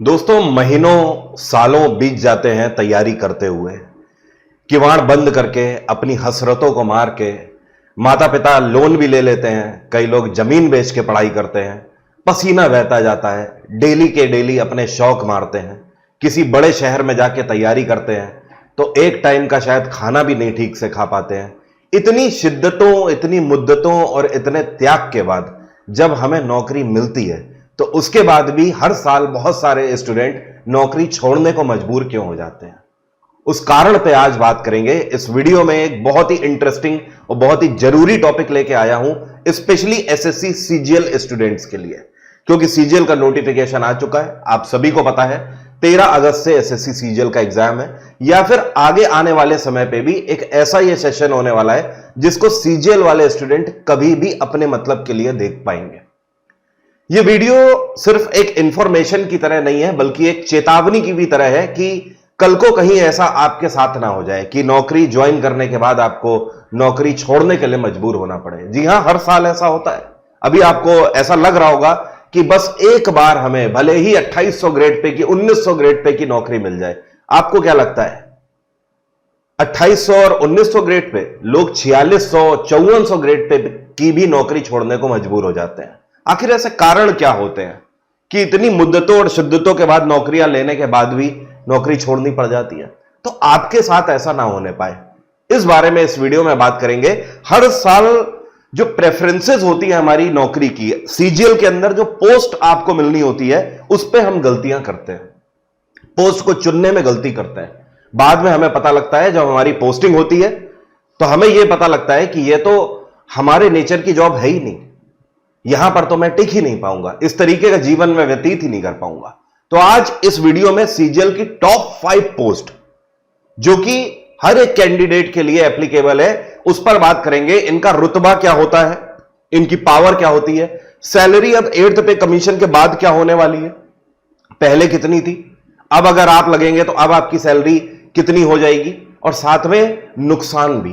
दोस्तों, महीनों सालों बीत जाते हैं तैयारी करते हुए, किवाड़ बंद करके, अपनी हसरतों को मार के। माता पिता लोन भी ले लेते हैं, कई लोग जमीन बेच के पढ़ाई करते हैं। पसीना बहता जाता है, डेली के डेली अपने शौक मारते हैं, किसी बड़े शहर में जाके तैयारी करते हैं तो एक टाइम का शायद खाना भी नहीं ठीक से खा पाते हैं। इतनी शिद्दतों, इतनी मुद्दतों और इतने त्याग के बाद जब हमें नौकरी मिलती है तो उसके बाद भी हर साल बहुत सारे स्टूडेंट नौकरी छोड़ने को मजबूर क्यों हो जाते हैं, उस कारण पे आज बात करेंगे। इस वीडियो में एक बहुत ही इंटरेस्टिंग और बहुत ही जरूरी टॉपिक लेके आया हूं, स्पेशली एसएससी सीजीएल स्टूडेंट्स के लिए, क्योंकि सीजीएल का नोटिफिकेशन आ चुका है। आप सभी को पता है 13 अगस्त से एसएससी सीजीएल का एग्जाम है, या फिर आगे आने वाले समय पे भी एक ऐसा ये सेशन होने वाला है जिसको सीजीएल वाले स्टूडेंट कभी भी अपने मतलब के लिए देख पाएंगे। ये वीडियो सिर्फ एक इंफॉर्मेशन की तरह नहीं है, बल्कि एक चेतावनी की भी तरह है कि कल को कहीं ऐसा आपके साथ ना हो जाए कि नौकरी ज्वाइन करने के बाद आपको नौकरी छोड़ने के लिए मजबूर होना पड़े। जी हां, हर साल ऐसा होता है। अभी आपको ऐसा लग रहा होगा कि बस एक बार हमें भले ही 2800 ग्रेड पे की, 1900 ग्रेड पे की नौकरी मिल जाए। आपको क्या लगता है, 2800 और 1900 ग्रेड पे लोग 4600, 5400 ग्रेड पे की भी नौकरी छोड़ने को मजबूर हो जाते हैं? आखिर ऐसे कारण क्या होते हैं कि इतनी मुद्दतों और शिद्दतों के बाद नौकरियां लेने के बाद भी नौकरी छोड़नी पड़ जाती है? तो आपके साथ ऐसा ना होने पाए, इस बारे में इस वीडियो में बात करेंगे। हर साल जो प्रेफरेंसेस होती है हमारी नौकरी की, सीजीएल के अंदर जो पोस्ट आपको मिलनी होती है उस पर हम गलतियां करते हैं, पोस्ट को चुनने में गलती करते हैं। बाद में हमें पता लगता है, जब हमारी पोस्टिंग होती है तो हमें यह पता लगता है कि यह तो हमारे नेचर की जॉब है ही नहीं, यहां पर तो मैं टिक ही नहीं पाऊंगा, इस तरीके का जीवन में व्यतीत ही नहीं कर पाऊंगा। तो आज इस वीडियो में सीजीएल की टॉप 5 पोस्ट जो कि हर एक कैंडिडेट के लिए एप्लीकेबल है, उस पर बात करेंगे। इनका रुतबा क्या होता है, इनकी पावर क्या होती है, सैलरी अब 8th पे कमीशन के बाद क्या होने वाली है, पहले कितनी थी, अब अगर आप लगेंगे तो अब आपकी सैलरी कितनी हो जाएगी, और साथ में नुकसान भी,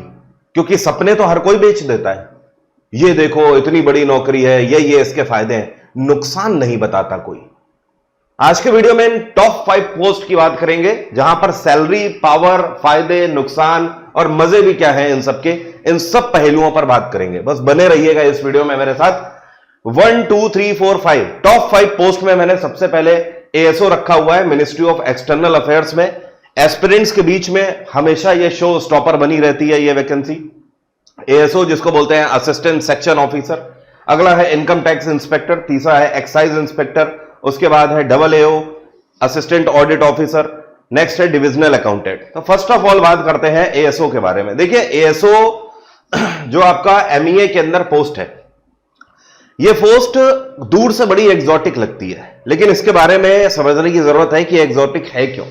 क्योंकि सपने तो हर कोई बेच देता है। ये देखो इतनी बड़ी नौकरी है, ये इसके फायदे हैं, नुकसान नहीं बताता कोई। आज के वीडियो में इन टॉप 5 पोस्ट की बात करेंगे, जहां पर सैलरी, पावर, फायदे, नुकसान और मजे भी क्या है, इन सब पहलुओं पर बात करेंगे। बस बने रहिएगा इस वीडियो में मेरे साथ। 1 2 3 4 5 टॉप 5 पोस्ट में मैंने सबसे पहले एएसओ रखा हुआ है, मिनिस्ट्री ऑफ एक्सटर्नल अफेयर्स में। एस्पिरेंट्स के बीच में हमेशा यह शो स्टॉपर बनी रहती है, यह वैकेंसी। एएसओ जिसको बोलते हैं असिस्टेंट सेक्शन ऑफिसर, अगला है इनकम टैक्स इंस्पेक्टर, तीसरा है एक्साइज इंस्पेक्टर, उसके बाद है AA assistant audit officer, next है डिविजनल अकाउंटेंट। तो फर्स्ट ऑफ ऑल बात करते हैं एएसओ के बारे में। देखिए, एएसओ जो आपका एमईए के अंदर पोस्ट है, यह पोस्ट दूर से बड़ी एग्जॉटिक लगती है, लेकिन इसके बारे में समझने की जरूरत है कि एग्जॉटिक है क्यों।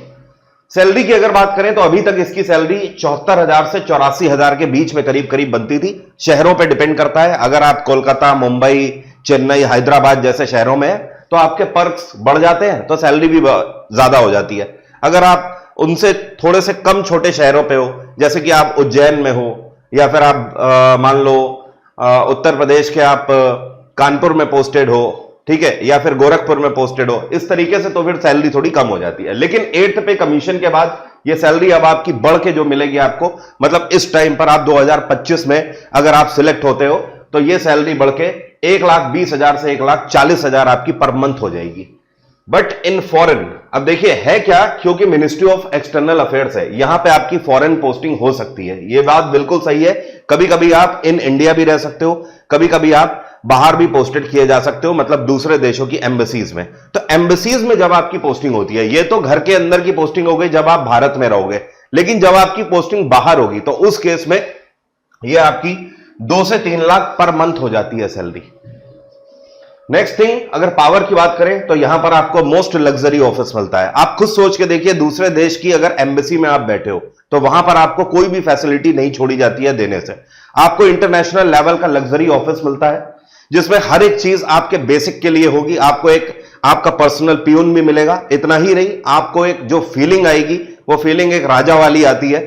सैलरी की अगर बात करें तो अभी तक इसकी सैलरी 74,000 से 84,000 के बीच में करीब करीब बनती थी। शहरों पे डिपेंड करता है, अगर आप कोलकाता, मुंबई, चेन्नई, हैदराबाद जैसे शहरों में है तो आपके पर्क्स बढ़ जाते हैं, तो सैलरी भी ज्यादा हो जाती है। अगर आप उनसे थोड़े से कम छोटे शहरों पे हो, जैसे कि आप उज्जैन में हो, या फिर आप मान लो उत्तर प्रदेश के आप कानपुर में पोस्टेड हो, ठीक है, या फिर गोरखपुर में पोस्टेड हो, इस तरीके से तो फिर सैलरी थोड़ी कम हो जाती है। लेकिन 8th पे कमीशन के बाद ये सैलरी अब आपकी बढ़ के जो मिलेगी आपको, मतलब इस टाइम पर आप 2025 में अगर आप सिलेक्ट होते हो तो ये सैलरी बढ़ के 1,20,000 से 1,40,000 आपकी पर मंथ हो जाएगी। बट इन फॉरेन, अब देखिए है क्या, क्योंकि मिनिस्ट्री ऑफ एक्सटर्नल अफेयर्स है, यहां पे आपकी फॉरेन पोस्टिंग हो सकती है। ये बात बिल्कुल सही है। कभी कभी आप इन इंडिया भी रह सकते हो, कभी कभी आप बाहर भी पोस्टेड किए जा सकते हो, मतलब दूसरे देशों की एम्बेसीज में। तो एम्बेसीज में जब आपकी पोस्टिंग होती है, ये तो घर के अंदर की पोस्टिंग हो गई जब आप भारत में रहोगे, लेकिन जब आपकी पोस्टिंग बाहर होगी तो उस केस में ये आपकी 2 से 3 लाख पर मंथ हो जाती है सैलरी। नेक्स्ट थिंग, अगर पावर की बात करें तो यहां पर आपको मोस्ट लग्जरी ऑफिस मिलता है। आप खुद सोच के देखिए, दूसरे देश की अगर एम्बेसी में आप बैठे हो तो वहां पर आपको कोई भी फैसिलिटी नहीं छोड़ी जाती है देने से। आपको इंटरनेशनल लेवल का लग्जरी ऑफिस मिलता है, जिसमें हर एक चीज आपके बेसिक के लिए होगी। आपको एक आपका पर्सनल पियून भी मिलेगा। इतना ही नहीं, आपको एक जो फीलिंग आएगी वो फीलिंग एक राजा वाली आती है।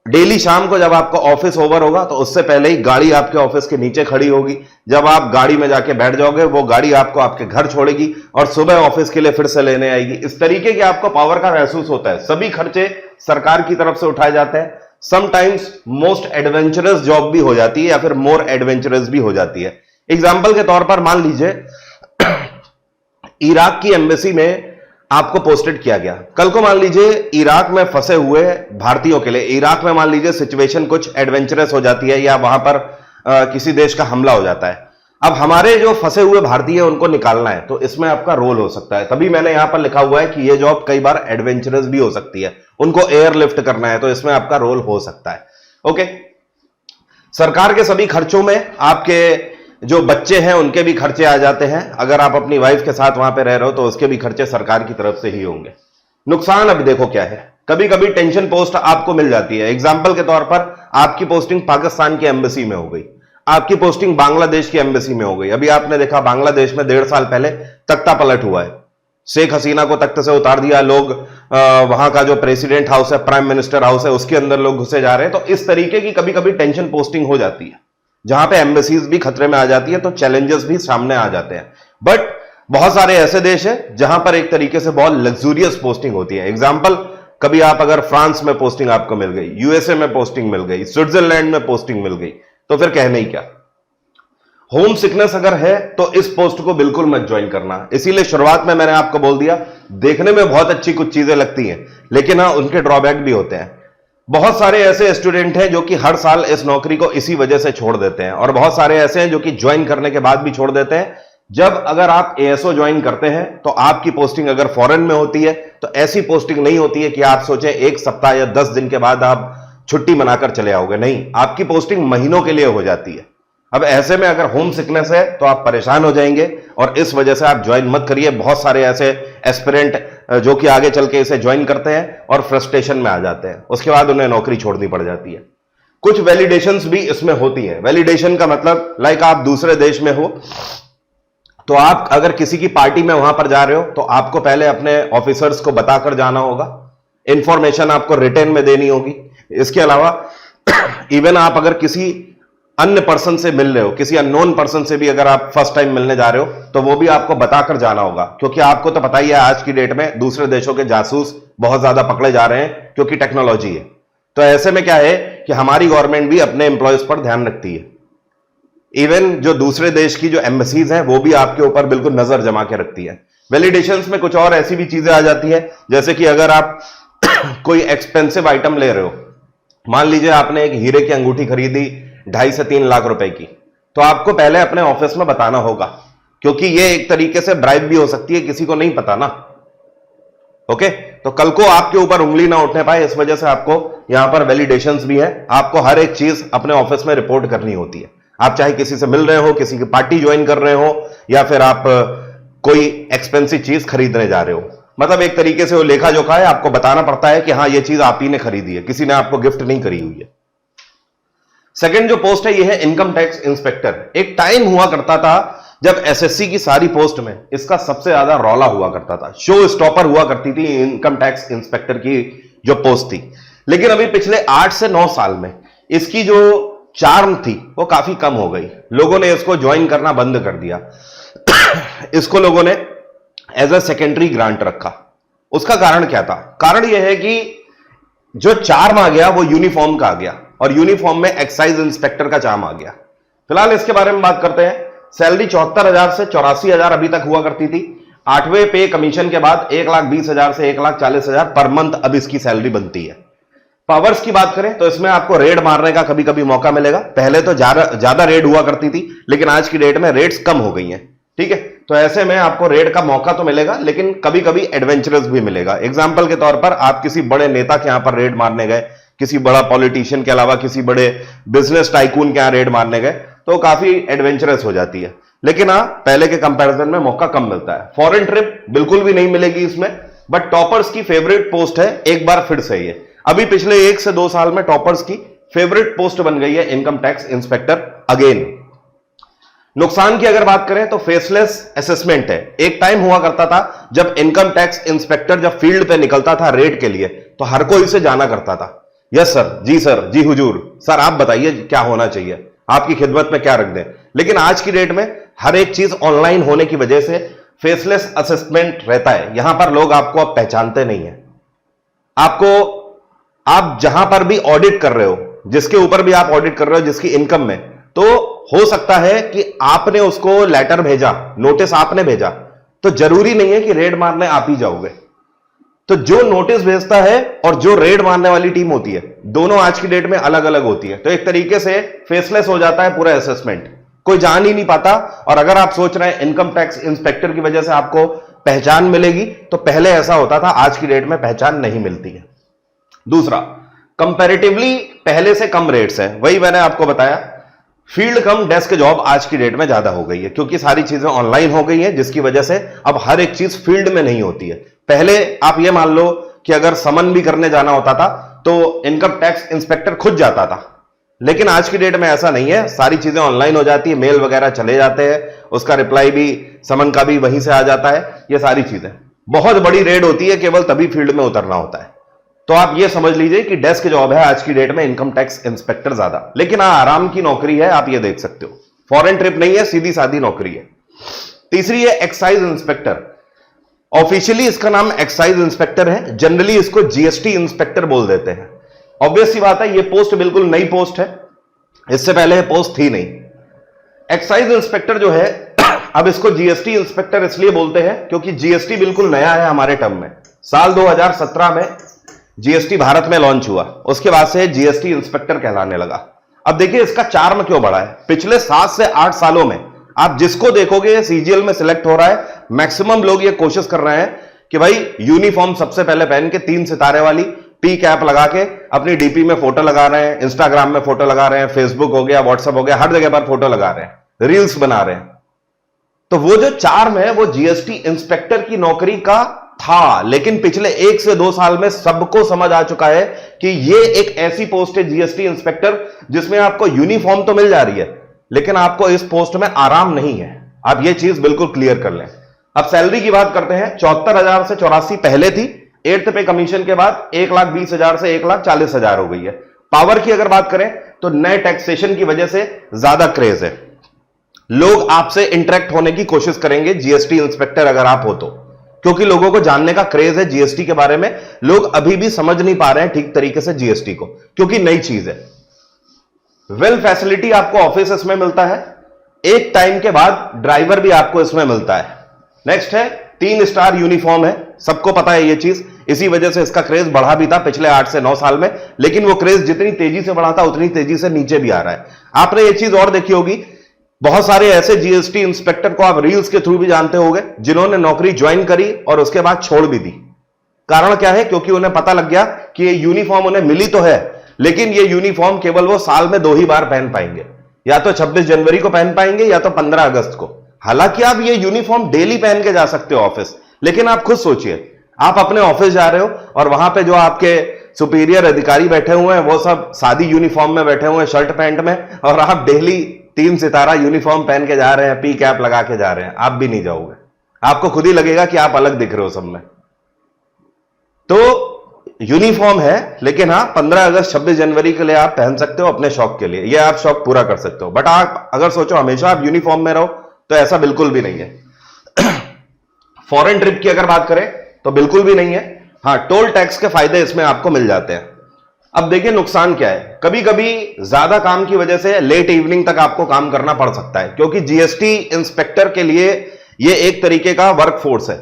डेली शाम को जब आपका ऑफिस ओवर होगा तो उससे पहले ही गाड़ी आपके ऑफिस के नीचे खड़ी होगी। जब आप गाड़ी में जाके बैठ जाओगे वो गाड़ी आपको आपके घर छोड़ेगी और सुबह ऑफिस के लिए फिर से लेने आएगी। इस तरीके के आपको पावर का महसूस होता है। सभी खर्चे सरकार की तरफ से उठाए जाते हैं। समटाइम्स मोस्ट एडवेंचरस जॉब भी हो जाती है या फिर मोर एडवेंचरस भी हो जाती है। एग्जाम्पल के तौर पर मान लीजिए इराक की एम्बेसी में आपको पोस्टेड किया गया। कल को मान लीजिए इराक में फंसे हुए भारतीयों के लिए, इराक में मान लीजिए सिचुएशन कुछ एडवेंचरस हो जाती है या वहां पर किसी देश का हमला हो जाता है। अब हमारे जो फंसे हुए भारतीय उनको निकालना है, तो इसमें आपका रोल हो सकता है। तभी मैंने यहां पर लिखा हुआ है कि यह जॉब कई बार एडवेंचरस भी हो सकती है। उनको एयरलिफ्ट करना है तो इसमें आपका रोल हो सकता है। ओके, सरकार के सभी खर्चों में आपके जो बच्चे हैं उनके भी खर्चे आ जाते हैं। अगर आप अपनी वाइफ के साथ वहां पे रह रहे हो तो उसके भी खर्चे सरकार की तरफ से ही होंगे। नुकसान अब देखो क्या है। कभी कभी टेंशन पोस्ट आपको मिल जाती है। एग्जाम्पल के तौर पर आपकी पोस्टिंग पाकिस्तान की एम्बेसी में हो गई, आपकी पोस्टिंग बांग्लादेश की एम्बेसी में हो गई। अभी आपने देखा बांग्लादेश में 1.5 साल पहले तख्ता पलट हुआ है। शेख हसीना को तख्त से उतार दिया। लोग वहां का जो प्रेसिडेंट हाउस है, प्राइम मिनिस्टर हाउस है, उसके अंदर लोग घुसे जा रहे हैं। तो इस तरीके की कभी कभी टेंशन पोस्टिंग हो जाती है जहां पे एम्बेसीज भी खतरे में आ जाती है, तो चैलेंजेस भी सामने आ जाते हैं। बट बहुत सारे ऐसे देश हैं जहां पर एक तरीके से बहुत लग्जूरियस पोस्टिंग होती है। एग्जांपल, कभी आप अगर फ्रांस में पोस्टिंग आपको मिल गई, यूएसए में पोस्टिंग मिल गई, स्विट्जरलैंड में पोस्टिंग मिल गई, तो फिर कहने ही क्या। होम सिकनेस अगर है तो इस पोस्ट को बिल्कुल मत ज्वाइन करना। इसीलिए शुरुआत में मैंने आपको बोल दिया, देखने में बहुत अच्छी कुछ चीजें लगती हैं, लेकिन हाँ उनके ड्रॉबैक भी होते हैं। बहुत सारे ऐसे स्टूडेंट हैं जो कि हर साल इस नौकरी को इसी वजह से छोड़ देते हैं, और बहुत सारे ऐसे हैं जो कि ज्वाइन करने के बाद भी छोड़ देते हैं। जब अगर आप एएसओ ज्वाइन करते हैं तो आपकी पोस्टिंग अगर फॉरेन में होती है तो ऐसी पोस्टिंग नहीं होती है कि आप सोचें 1 सप्ताह या 10 दिन के बाद आप छुट्टी मनाकर चले आओगे। नहीं, आपकी पोस्टिंग महीनों के लिए हो जाती है। अब ऐसे में अगर होम सिकनेस है तो आप परेशान हो जाएंगे और इस वजह से आप ज्वाइन मत करिए। बहुत सारे ऐसे एस्पिरेंट जो कि आगे चल के इसे ज्वाइन करते हैं और फ्रस्ट्रेशन में आ जाते हैं, उसके बाद उन्हें नौकरी छोड़नी पड़ जाती है। कुछ वैलिडेशंस भी इसमें होती हैं। वैलिडेशन का मतलब लाइक आप दूसरे देश में हो तो आप अगर किसी की पार्टी में वहां पर जा रहे हो तो आपको पहले अपने ऑफिसर्स को बताकर जाना होगा, इंफॉर्मेशन आपको रिटर्न में देनी होगी। इसके अलावा इवन आप अगर किसी अन्य पर्सन से मिल रहे हो, किसी अननोन पर्सन से भी अगर आप फर्स्ट टाइम मिलने जा रहे हो तो वो भी आपको बताकर जाना होगा, क्योंकि आपको तो पता ही है आज की डेट में दूसरे देशों के जासूस बहुत ज्यादा पकड़े जा रहे हैं क्योंकि टेक्नोलॉजी है। तो ऐसे में क्या है कि हमारी गवर्नमेंट भी अपने एम्प्लॉयज पर ध्यान रखती है। इवन जो दूसरे देश की जो एम्बेसीज हैं वो भी आपके ऊपर बिल्कुल नजर जमा के रखती है। वैलिडेशंस में कुछ और ऐसी भी चीजें आ जाती है, जैसे कि अगर आप कोई एक्सपेंसिव आइटम ले रहे हो, मान लीजिए आपने एक हीरे की अंगूठी खरीदी 2.5 से 3 लाख रुपए की, तो आपको पहले अपने ऑफिस में बताना होगा, क्योंकि ये एक तरीके से ब्राइब भी हो सकती है, किसी को नहीं पता ना। ओके, तो कल को आपके ऊपर उंगली ना उठने पाए, इस वजह से आपको यहां पर वैलिडेशंस भी है। आपको हर एक चीज अपने ऑफिस में रिपोर्ट करनी होती है। आप चाहे किसी से मिल रहे हो, किसी की पार्टी ज्वाइन कर रहे हो, या फिर आप कोई एक्सपेंसिव चीज खरीदने जा रहे हो, मतलब एक तरीके से वो लेखा जोखा है, आपको बताना पड़ता है कि हाँ ये चीज आप ही ने खरीदी है, किसी ने आपको गिफ्ट नहीं करी हुई है। सेकंड जो पोस्ट है ये है इनकम टैक्स इंस्पेक्टर। एक टाइम हुआ करता था जब एसएससी की सारी पोस्ट में इसका सबसे ज्यादा रौला हुआ करता था, शो स्टॉपर हुआ करती थी इनकम टैक्स इंस्पेक्टर की जो पोस्ट थी। लेकिन अभी पिछले 8 से 9 साल में इसकी जो चार्म थी वो काफी कम हो गई। लोगों ने इसको ज्वाइन करना बंद कर दिया। इसको लोगों ने एज अ सेकेंडरी ग्रांट रखा। उसका कारण क्या था? कारण यह है कि जो चार्म आ गया वो यूनिफॉर्म का आ गया, और यूनिफॉर्म में एक्साइज इंस्पेक्टर का चार्म आ गया। फिलहाल इसके बारे में बात करते हैं। सैलरी 74,000 से 84,000 अभी तक हुआ करती थी। 8वें पे कमीशन के बाद 1,20,000 से 1,40,000 पर मंथ अब इसकी सैलरी बनती है। पावर्स की बात करें तो इसमें आपको रेड मारने का कभी कभी मौका मिलेगा। पहले तो ज्यादा रेड हुआ करती थी, लेकिन आज की डेट में रेड्स कम हो गई हैं। ठीक है, तो ऐसे में आपको रेड का मौका तो मिलेगा, लेकिन कभी कभी एडवेंचरस भी मिलेगा। एग्जाम्पल के तौर पर आप किसी बड़े नेता के यहां पर रेड मारने गए, किसी बड़ा पॉलिटिशियन के अलावा किसी बड़े बिजनेस टाइकून के यहां रेड मारने गए, तो काफी एडवेंचरस हो जाती है। लेकिन हाँ, पहले के कंपैरिजन में मौका कम मिलता है। फॉरेन ट्रिप बिल्कुल भी नहीं मिलेगी इसमें, बट टॉपर्स की फेवरेट पोस्ट है एक बार फिर से। ये अभी पिछले 1 से 2 साल में टॉपर्स की फेवरेट पोस्ट बन गई है इनकम टैक्स इंस्पेक्टर अगेन। नुकसान की अगर बात करें तो फेसलेस असेसमेंट है। एक टाइम हुआ करता था जब इनकम टैक्स इंस्पेक्टर जब फील्ड पे निकलता था रेड के लिए तो हर कोई इसे जाना करता था। यस सर, जी सर, जी हुजूर, सर आप बताइए क्या होना चाहिए, आपकी खिदमत में क्या रख दें। लेकिन आज की डेट में हर एक चीज ऑनलाइन होने की वजह से फेसलेस असेसमेंट रहता है। यहां पर लोग आपको अब पहचानते नहीं है। आपको, आप जहां पर भी ऑडिट कर रहे हो, जिसके ऊपर भी आप ऑडिट कर रहे हो, जिसकी इनकम में, तो हो सकता है कि आपने उसको लेटर भेजा, नोटिस आपने भेजा, तो जरूरी नहीं है कि रेड मारने आप ही जाओगे। तो जो नोटिस भेजता है और जो रेड मारने वाली टीम होती है, दोनों आज की डेट में अलग अलग होती है। तो एक तरीके से फेसलेस हो जाता है पूरा असेसमेंट, कोई जान ही नहीं पाता। और अगर आप सोच रहे हैं इनकम टैक्स इंस्पेक्टर की वजह से आपको पहचान मिलेगी, तो पहले ऐसा होता था, आज की डेट में पहचान नहीं मिलती है। दूसरा, कंपैरेटिवली पहले से कम रेट्स है। वही मैंने आपको बताया, फील्ड कम डेस्क जॉब आज की डेट में ज्यादा हो गई है, क्योंकि सारी चीजें ऑनलाइन हो गई हैं, जिसकी वजह से अब हर एक चीज फील्ड में नहीं होती है। पहले आप ये मान लो कि अगर समन भी करने जाना होता था तो इनकम टैक्स इंस्पेक्टर खुद जाता था, लेकिन आज की डेट में ऐसा नहीं है। सारी चीजें ऑनलाइन हो जाती है, मेल वगैरह चले जाते हैं, उसका रिप्लाई भी, समन का भी वहीं से आ जाता है। ये सारी चीजें, बहुत बड़ी रेड होती है, केवल तभी फील्ड में उतरना होता है। तो आप ये समझ लीजिए कि डेस्क जॉब है आज की डेट में इनकम टैक्स इंस्पेक्टर ज्यादा। लेकिन आराम की नौकरी है, आप ये देख सकते हो, फॉरेन ट्रिप नहीं है, सीधी सादी नौकरी है। तीसरी है एक्साइज इंस्पेक्टर। ऑफिशियली इसका नाम एक्साइज इंस्पेक्टर है, जनरली इसको जीएसटी इंस्पेक्टर बोल देते हैं। ऑब्वियस सी बात है, ये पोस्ट बिल्कुल नई पोस्ट है, इससे पहले पोस्ट थी नहीं। एक्साइज इंस्पेक्टर जो है, अब इसको जीएसटी इंस्पेक्टर इसलिए बोलते हैं क्योंकि जीएसटी बिल्कुल नया है हमारे टर्म में। साल 2017 में जीएसटी भारत में लॉन्च हुआ, उसके बाद से जीएसटी इंस्पेक्टर कहलाने लगा। अब देखिए इसका चार्म क्यों बढ़ा है। पिछले 7 से 8 सालों में आप जिसको देखोगे सीजीएल में सिलेक्ट हो रहा है, मैक्सिमम लोग ये कोशिश कर रहे हैं कि भाई यूनिफॉर्म सबसे पहले पहन के 3 सितारे वाली पी कैप लगा के अपनी डीपी में फोटो लगा रहे हैं, इंस्टाग्राम में फोटो लगा रहे हैं, फेसबुक हो गया, व्हाट्सएप हो गया, हर जगह पर फोटो लगा रहे हैं, रील्स बना रहे हैं। तो वो जो चार्म है वो जीएसटी इंस्पेक्टर की नौकरी का था, लेकिन पिछले 1 से 2 साल में सबको समझ आ चुका है कि ये एक ऐसी पोस्ट है जीएसटी इंस्पेक्टर जिसमें आपको यूनिफॉर्म तो मिल जा रही है, लेकिन आपको इस पोस्ट में आराम नहीं है। आप ये चीज बिल्कुल क्लियर कर लें। अब सैलरी की बात करते हैं। 74,000 से 84 पहले थी, 8th पे कमीशन के बाद 1,20,000 से 1,40,000 हो गई है। पावर की अगर बात करें तो नए टैक्सेशन की वजह से ज्यादा क्रेज है, लोग आपसे इंटरेक्ट होने की कोशिश करेंगे जीएसटी इंस्पेक्टर अगर आप हो तो, क्योंकि लोगों को जानने का क्रेज है जीएसटी के बारे में। लोग अभी भी समझ नहीं पा रहे हैं ठीक तरीके से जीएसटी को, क्योंकि नई चीज है। वेल फैसिलिटी आपको ऑफिस इसमें मिलता है, एक टाइम के बाद ड्राइवर भी आपको इसमें मिलता है। नेक्स्ट है 3 स्टार यूनिफॉर्म है, सबको पता है ये चीज, इसी वजह से इसका क्रेज बढ़ा भी था पिछले 8 से 9 साल में, लेकिन वो क्रेज जितनी तेजी से बढ़ा था उतनी तेजी से नीचे भी आ रहा है। आपने ये चीज और देखी होगी, बहुत सारे ऐसे जीएसटी इंस्पेक्टर को आप रील्स के थ्रू भी जानते होंगे जिन्होंने नौकरी ज्वाइन करी और उसके बाद छोड़ भी दी। कारण क्या है? क्योंकि उन्हें पता लग गया कि ये यूनिफॉर्म उन्हें मिली तो है, लेकिन ये यूनिफॉर्म केवल वो साल में 2 ही बार पहन पाएंगे, या तो 26 जनवरी को पहन पाएंगे या तो 15 अगस्त को। हालांकि आप ये यूनिफॉर्म डेली पहन के जा सकते हो ऑफिस, लेकिन आप खुद सोचिए, आप अपने ऑफिस जा रहे हो और वहां पे जो आपके सुपीरियर अधिकारी बैठे हुए हैं वो सब सादी यूनिफॉर्म में बैठे हुए हैं, शर्ट पैंट में, और आप डेली 3 सितारा यूनिफॉर्म पहन के जा रहे हैं, पी कैप लगा के जा रहे हैं। आप भी नहीं जाओगे, आपको खुद ही लगेगा कि आप अलग दिख रहे हो सब में। तो यूनिफॉर्म है, लेकिन हाँ 15 अगस्त 26 जनवरी के लिए आप पहन सकते हो अपने शौक के लिए, ये आप शौक पूरा कर सकते हो। बट आप अगर सोचो हमेशा आप यूनिफॉर्म में रहो तो ऐसा बिल्कुल भी नहीं है। फॉरेन ट्रिप की अगर बात करें तो बिल्कुल भी नहीं है। हाँ, टोल टैक्स के फायदे इसमें आपको मिल जाते हैं। अब देखिए नुकसान क्या है, कभी कभी ज्यादा काम की वजह से लेट इवनिंग तक आपको काम करना पड़ सकता है, क्योंकि जीएसटी इंस्पेक्टर के लिए यह एक तरीके का वर्क फोर्स है।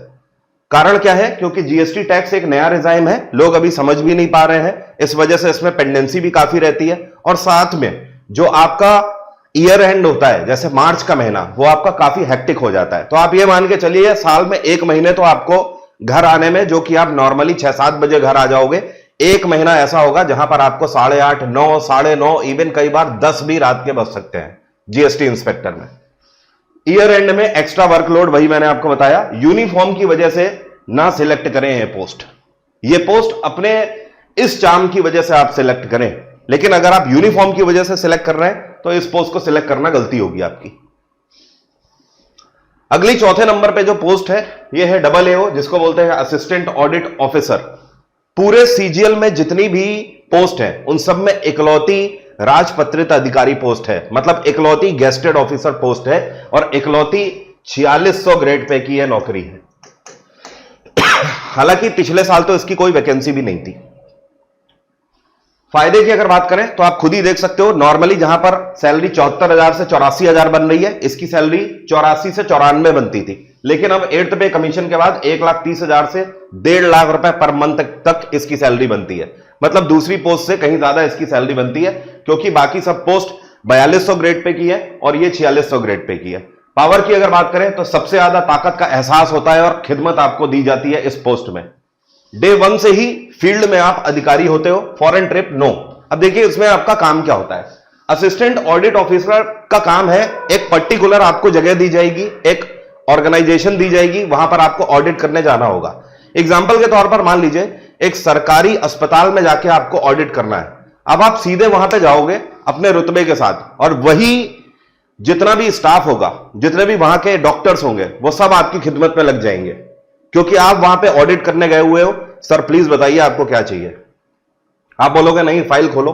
कारण क्या है? क्योंकि जीएसटी टैक्स एक नया रिजाइम है, लोग अभी समझ भी नहीं पा रहे हैं, इस वजह से इसमें पेंडेंसी भी काफी रहती है। और साथ में जो आपका ईयर एंड होता है, जैसे मार्च का महीना, वो आपका काफी हेक्टिक हो जाता है। तो आप ये मान के चलिए साल में 1 महीने तो आपको घर आने में, जो कि आप नॉर्मली 6-7 बजे घर आ जाओगे, 1 महीना ऐसा होगा जहां पर आपको 8:30, 9, 9:30, इवन कई बार 10 भी रात के बज सकते हैं जीएसटी इंस्पेक्टर में। ईयर एंड में एक्स्ट्रा वर्कलोड, वही मैंने आपको बताया। यूनिफॉर्म की वजह से ना सिलेक्ट करें ये पोस्ट अपने इस चार्म की वजह से आप सिलेक्ट करें, लेकिन अगर आप यूनिफॉर्म की वजह से सिलेक्ट कर रहे हैं तो इस पोस्ट को सिलेक्ट करना गलती होगी आपकी। अगली चौथे नंबर पे जो पोस्ट है ये है AAO, जिसको बोलते हैं असिस्टेंट ऑडिट ऑफिसर। पूरे सीजीएल में जितनी भी पोस्ट है उन सब में इकलौती राजपत्रित अधिकारी पोस्ट है, मतलब इकलौती गेस्टेड ऑफिसर पोस्ट है और इकलौती 4600 ग्रेड पे की यह नौकरी है। हालांकि पिछले साल तो इसकी कोई वैकेंसी भी नहीं थी। फायदे की अगर बात करें तो आप खुद ही देख सकते हो, नॉर्मली जहां पर सैलरी 74,000 से 84,000 बन रही है, इसकी सैलरी 84 से 94 बनती थी, लेकिन अब 8th पे कमीशन के बाद 1,30,000 से 1.5 लाख रुपए पर मंथ तक इसकी सैलरी बनती है। मतलब दूसरी पोस्ट से कहीं ज्यादा इसकी सैलरी बनती है, क्योंकि बाकी सब पोस्ट 4200 ग्रेड पे की है और ये 4600 ग्रेड पे की है। पावर की अगर बात करें तो सबसे ज्यादा ताकत का एहसास होता है और खिदमत आपको दी जाती है इस पोस्ट में। डे 1 से ही फील्ड में आप अधिकारी होते हो, फॉरेन ट्रिप नो। अब देखिए इसमें आपका काम क्या होता है। असिस्टेंट ऑडिट ऑफिसर का काम है, एक पर्टिकुलर आपको जगह दी जाएगी, एक ऑर्गेनाइजेशन दी जाएगी, वहां पर आपको ऑडिट करने जाना होगा। एग्जाम्पल के तौर पर मान लीजिए एक सरकारी अस्पताल में जाके आपको ऑडिट करना है। अब आप सीधे वहां पे जाओगे अपने रुतबे के साथ और वही जितना भी स्टाफ होगा, जितने भी वहां के डॉक्टर्स होंगे, वो सब आपकी खिदमत में लग जाएंगे, क्योंकि आप वहां पे ऑडिट करने गए हुए हो। सर प्लीज बताइए आपको क्या चाहिए। आप बोलोगे नहीं, फाइल खोलो,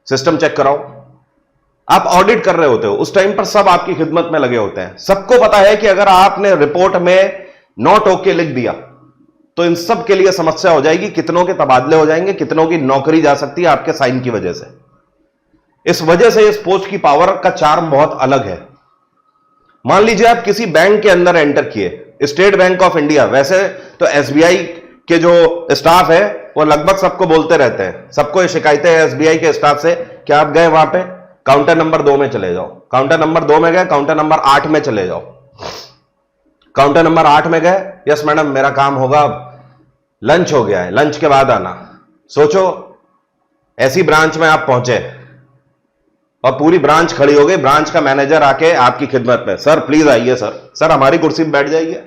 सिस्टम चेक कराओ। आप ऑडिट कर रहे होते हो, उस टाइम पर सब आपकी खिदमत में लगे होते हैं। सबको पता है कि अगर आपने रिपोर्ट में नॉट ओके लिख दिया तो इन सब के लिए समस्या हो जाएगी, कितनों के तबादले हो जाएंगे, कितनों की नौकरी जा सकती है आपके साइन की वजह से। इस वजह से इस पोस्ट की पावर का चार्म बहुत अलग है। मान लीजिए आप किसी बैंक के अंदर एंटर किए, स्टेट बैंक ऑफ इंडिया, वैसे तो एसबीआई के जो स्टाफ है वो लगभग सबको बोलते रहते हैं, सबको ये शिकायतें हैं एसबीआई के स्टाफ से कि आप गए वहां पे काउंटर नंबर 2 में चले जाओ, काउंटर नंबर 2 में गए, काउंटर नंबर 8 में चले जाओ। काउंटर नंबर 8 में गए, यस मैडम मेरा काम होगा, लंच हो गया है, लंच के बाद आना। सोचो ऐसी ब्रांच में आप पहुंचे और पूरी ब्रांच खड़ी हो गई, ब्रांच का मैनेजर आके आपकी खिदमत में, सर प्लीज आइए सर हमारी कुर्सी पे बैठ जाइए।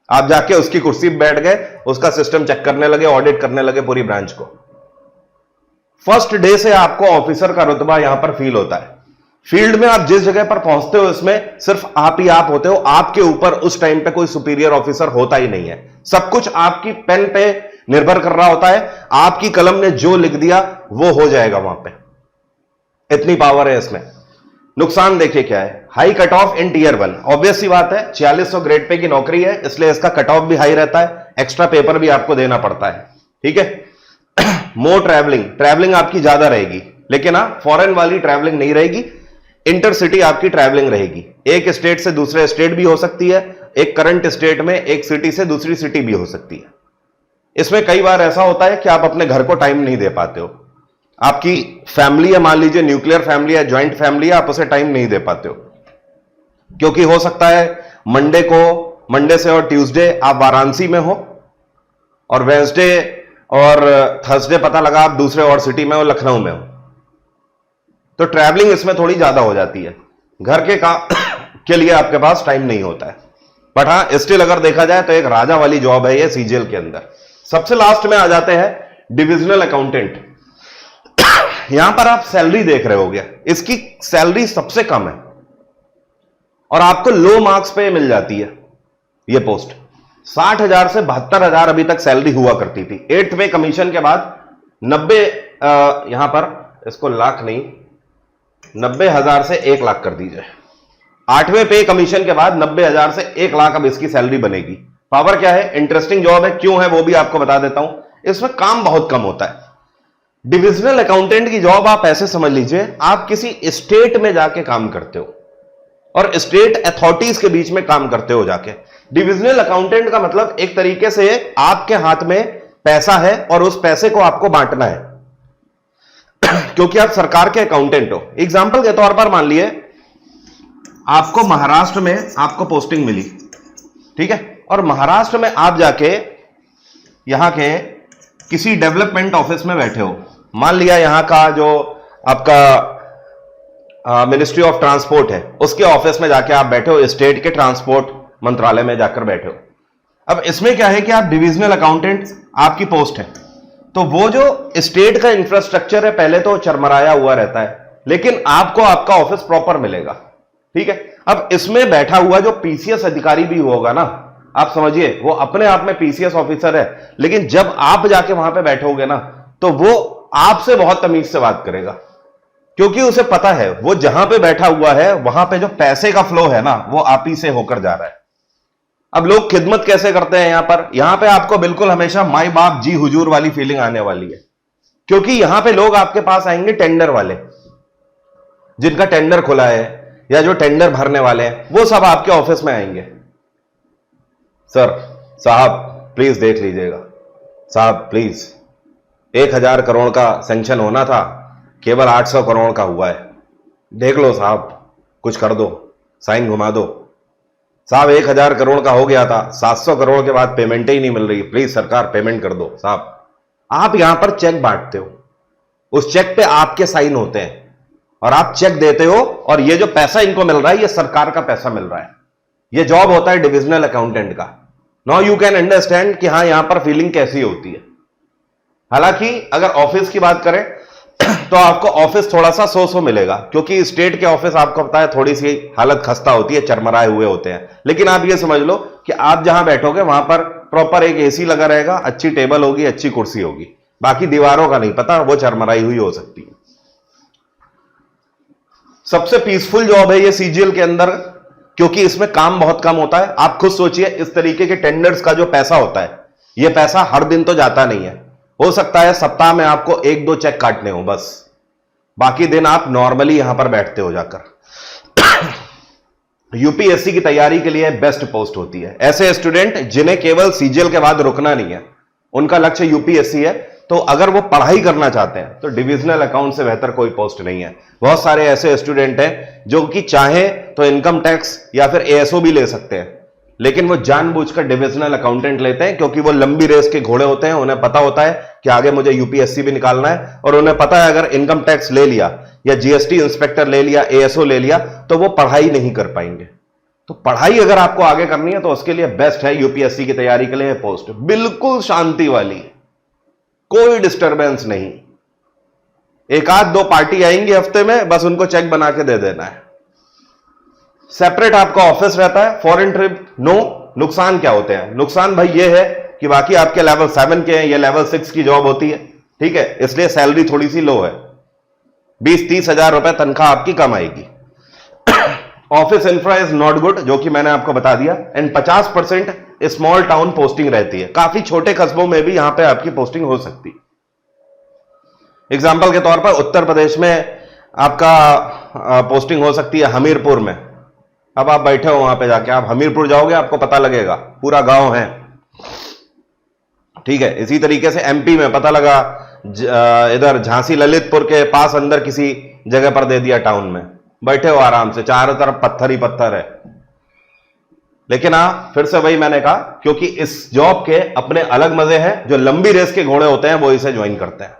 आप जाके उसकी कुर्सी पे बैठ गए, उसका सिस्टम चेक करने लगे, ऑडिट करने लगे पूरी ब्रांच को। फर्स्ट डे से आपको ऑफिसर का रुतबा यहां पर फील होता है। फील्ड में आप जिस जगह पर पहुंचते हो इसमें सिर्फ आप ही आप होते हो, आपके ऊपर उस टाइम पे कोई सुपीरियर ऑफिसर होता ही नहीं है। सब कुछ आपकी पेन पे निर्भर कर रहा होता है, आपकी कलम ने जो लिख दिया वो हो जाएगा वहां पे। इतनी पावर है इसमें। नुकसान देखिए क्या है, high cut off in tier 1। Obvious सी बात है 4600 ग्रेड पे की नौकरी है, इसलिए इसका कट ऑफ भी हाई रहता है, एक्स्ट्रा पेपर भी आपको देना पड़ता है, ठीक है। मोर ट्रैवलिंग आपकी ज्यादा रहेगी, लेकिन हाँ फॉरेन वाली ट्रैवलिंग नहीं रहेगी, इंटरसिटी आपकी ट्रैवलिंग रहेगी। एक स्टेट से दूसरे स्टेट भी हो सकती है, एक करंट स्टेट में एक सिटी से दूसरी सिटी भी हो सकती है। इसमें कई बार ऐसा होता है कि आप अपने घर को टाइम नहीं दे पाते हो, आपकी फैमिली है, मान लीजिए न्यूक्लियर फैमिली है, ज्वाइंट फैमिली है, आप उसे टाइम नहीं दे पाते हो, क्योंकि हो सकता है मंडे से और ट्यूसडे आप वाराणसी में हो और वेंसडे और थर्सडे पता लगा आप दूसरे और सिटी में हो, लखनऊ में हो, तो ट्रैवलिंग इसमें थोड़ी ज्यादा हो जाती है। घर के काम के लिए आपके पास टाइम नहीं होता है। बट हाँ स्टिल अगर देखा जाए तो एक राजा वाली जॉब है ये सीजीएल के अंदर। सबसे लास्ट में आ जाते हैं डिविजनल अकाउंटेंट। यहां पर आप सैलरी देख रहे होगे, इसकी सैलरी सबसे कम है और आपको लो मार्क्स पे मिल जाती है ये पोस्ट। 60,000 से 72,000 अभी तक सैलरी हुआ करती थी। 8th पे कमीशन के बाद 90 यहां पर इसको लाख नहीं 90,000 से 1 लाख कर दीजिए। 8वें पे कमीशन के बाद 90,000 से 1 लाख अब इसकी सैलरी बनेगी। पावर क्या है, इंटरेस्टिंग जॉब है, क्यों है वो भी आपको बता देता हूं। इसमें काम बहुत कम होता है। डिविजनल अकाउंटेंट की जॉब आप ऐसे समझ लीजिए, आप किसी स्टेट में जाके काम करते हो और स्टेट अथॉरिटीज के बीच में काम करते हो जाके। डिविजनल अकाउंटेंट का मतलब एक तरीके से आपके हाथ में पैसा है और उस पैसे को आपको बांटना है क्योंकि आप सरकार के अकाउंटेंट हो। एग्जाम्पल के तौर पर मान लिए आपको महाराष्ट्र में आपको पोस्टिंग मिली, ठीक है, और महाराष्ट्र में आप जाके यहां के किसी डेवलपमेंट ऑफिस में बैठे हो। मान लिया यहां का जो आपका मिनिस्ट्री ऑफ ट्रांसपोर्ट है उसके ऑफिस में जाके आप बैठे हो, स्टेट के ट्रांसपोर्ट मंत्रालय में जाकर बैठे हो। अब इसमें क्या है कि आप डिविजनल अकाउंटेंट आपकी पोस्ट है, तो वो जो स्टेट का इंफ्रास्ट्रक्चर है पहले तो चरमराया हुआ रहता है, लेकिन आपको आपका ऑफिस प्रॉपर मिलेगा, ठीक है। अब इसमें बैठा हुआ जो पीसीएस अधिकारी भी होगा ना, आप समझिए वो अपने आप में पीसीएस ऑफिसर है, लेकिन जब आप जाके वहां पे बैठोगे ना तो वो आपसे बहुत तमीज से बात करेगा, क्योंकि उसे पता है वो जहां पे बैठा हुआ है वहां पे जो पैसे का फ्लो है ना वो आप ही से होकर जा रहा है। अब लोग खिदमत कैसे करते हैं यहां पे आपको बिल्कुल हमेशा माई बाप जी हुजूर वाली फीलिंग आने वाली है, क्योंकि यहां पे लोग आपके पास आएंगे टेंडर वाले, जिनका टेंडर खुला है या जो टेंडर भरने वाले हैं, वो सब आपके ऑफिस में आएंगे। सर साहब प्लीज देख लीजिएगा, साहब प्लीज 1000 करोड़ का सैंक्शन होना था, केवल 800 करोड़ का हुआ है, देख लो साहब, कुछ कर दो, साइन घुमा दो। साहब 1000 करोड़ का हो गया था, 700 करोड़ के बाद पेमेंट ही नहीं मिल रही, प्लीज सरकार पेमेंट कर दो। साहब आप यहां पर चेक बांटते हो, उस चेक पे आपके साइन होते हैं और आप चेक देते हो, और ये जो पैसा इनको मिल रहा है ये सरकार का पैसा मिल रहा है। ये जॉब होता है डिविजनल अकाउंटेंट का। नाउ यू कैन अंडरस्टैंड कि हां यहां पर फीलिंग कैसी होती है। हालांकि अगर ऑफिस की बात करें तो आपको ऑफिस थोड़ा सा सो मिलेगा, क्योंकि स्टेट के ऑफिस आपको पता है थोड़ी सी हालत खस्ता होती है, चरमराए हुए होते हैं। लेकिन आप ये समझ लो कि आप जहां बैठोगे वहां पर प्रॉपर एक एसी लगा रहेगा, अच्छी टेबल होगी, अच्छी कुर्सी होगी, बाकी दीवारों का नहीं पता, वो चरमराई हुई हो सकती है। सबसे पीसफुल जॉब है ये सीजीएल के अंदर, क्योंकि इसमें काम बहुत कम होता है। आप खुद सोचिए, इस तरीके के टेंडर्स का जो पैसा होता है, यह पैसा हर दिन तो जाता नहीं है, हो सकता है सप्ताह में आपको 1-2 चेक काटने हो बस, बाकी दिन आप नॉर्मली यहां पर बैठते हो जाकर। यूपीएससी की तैयारी के लिए बेस्ट पोस्ट होती है। ऐसे स्टूडेंट जिन्हें केवल सीजीएल के बाद रुकना नहीं है, उनका लक्ष्य यूपीएससी है, तो अगर वो पढ़ाई करना चाहते हैं तो डिविजनल अकाउंट से बेहतर कोई पोस्ट नहीं है। बहुत सारे ऐसे स्टूडेंट हैं जो कि चाहे तो इनकम टैक्स या फिर एएसओ भी ले सकते हैं, लेकिन वो जानबूझकर डिविजनल अकाउंटेंट लेते हैं, क्योंकि वो लंबी रेस के घोड़े होते हैं। उन्हें पता होता है कि आगे मुझे यूपीएससी भी निकालना है, और उन्हें पता है अगर इनकम टैक्स ले लिया या जीएसटी इंस्पेक्टर ले लिया, एएसओ ले लिया, तो वो पढ़ाई नहीं कर पाएंगे। तो पढ़ाई अगर आपको आगे करनी है तो उसके लिए बेस्ट है यूपीएससी की तैयारी के लिए पोस्ट, बिल्कुल शांति वाली, कोई डिस्टर्बेंस नहीं। 1-2 पार्टी आएंगी हफ्ते में, बस उनको चेक बना के दे देना है। सेपरेट आपका ऑफिस रहता है। Foreign trip no. नुकसान क्या होते हैं? नुकसान भाई ये है कि बाकी आपके लेवल 7 के हैं, ये लेवल 6 की जॉब होती है, ठीक है, इसलिए सैलरी थोड़ी सी लो है, 20-30 हजार रुपए तनख्वाह आपकी कम आएगी। Office infra is not good, जो कि मैंने आपको बता दिया, एंड 50% स्मॉल टाउन पोस्टिंग रहती है। काफी छोटे कस्बों में भी यहां पे आपकी पोस्टिंग हो सकती है। एग्जाम्पल के तौर पर उत्तर प्रदेश में आपका पोस्टिंग हो सकती है हमीरपुर में। अब आप बैठे हो वहां पे जाके, आप हमीरपुर जाओगे, आपको पता लगेगा पूरा गांव है, ठीक है। इसी तरीके से एमपी में पता लगा इधर झांसी ललितपुर के पास अंदर किसी जगह पर दे दिया टाउन में, बैठे हो आराम से, चारों तरफ पत्थर ही पत्थर है। लेकिन फिर से वही मैंने कहा, क्योंकि इस जॉब के अपने अलग मजे हैं। जो लंबी रेस के घोड़े होते हैं वो इसे ज्वाइन करते हैं।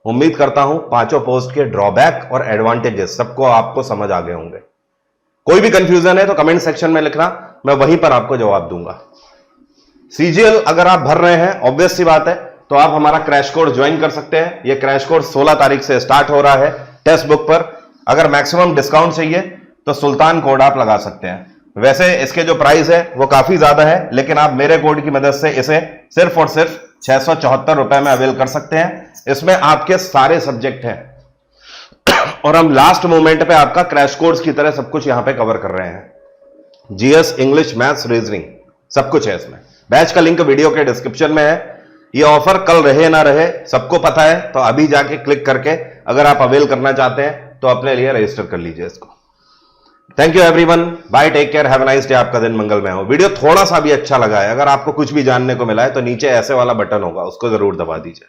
उम्मीद करता हूं 5 पोस्ट के ड्रॉबैक और एडवांटेजेस सबको आपको समझ आ गए होंगे। कोई भी कंफ्यूजन है तो कमेंट सेक्शन में लिखना, मैं वहीं पर आपको जवाब दूंगा। सीजीएल अगर आप भर रहे हैं, ऑब्वियस सी बात है, तो आप हमारा क्रैश कोर्स ज्वाइन कर सकते हैं। यह क्रैश कोर्स 16 तारीख से स्टार्ट हो रहा है टेक्स्ट बुक पर। अगर मैक्सिमम डिस्काउंट चाहिए तो सुल्तान कोड आप लगा सकते हैं। वैसे इसके जो प्राइस है वो काफी ज्यादा है, लेकिन आप मेरे कोड की मदद से इसे सिर्फ और सिर्फ 674 रुपए में अवेल कर सकते हैं। इसमें आपके सारे सब्जेक्ट हैं और हम लास्ट मोमेंट पे आपका क्रैश कोर्स की तरह सब कुछ यहां पे कवर कर रहे हैं। जीएस, इंग्लिश, मैथ्स, रीजनिंग सब कुछ है इसमें। बैच का लिंक वीडियो के डिस्क्रिप्शन में है। ये ऑफर कल रहे ना रहे सबको पता है, तो अभी जाके क्लिक करके अगर आप अवेल करना चाहते हैं तो अपने लिए रजिस्टर कर लीजिए इसको। Thank you everyone, bye, take care, have a nice day. आपका दिन मंगलमय हो। वीडियो थोड़ा सा भी अच्छा लगा है, अगर आपको कुछ भी जानने को मिला है तो नीचे ऐसे वाला बटन होगा, उसको जरूर दबा दीजिए।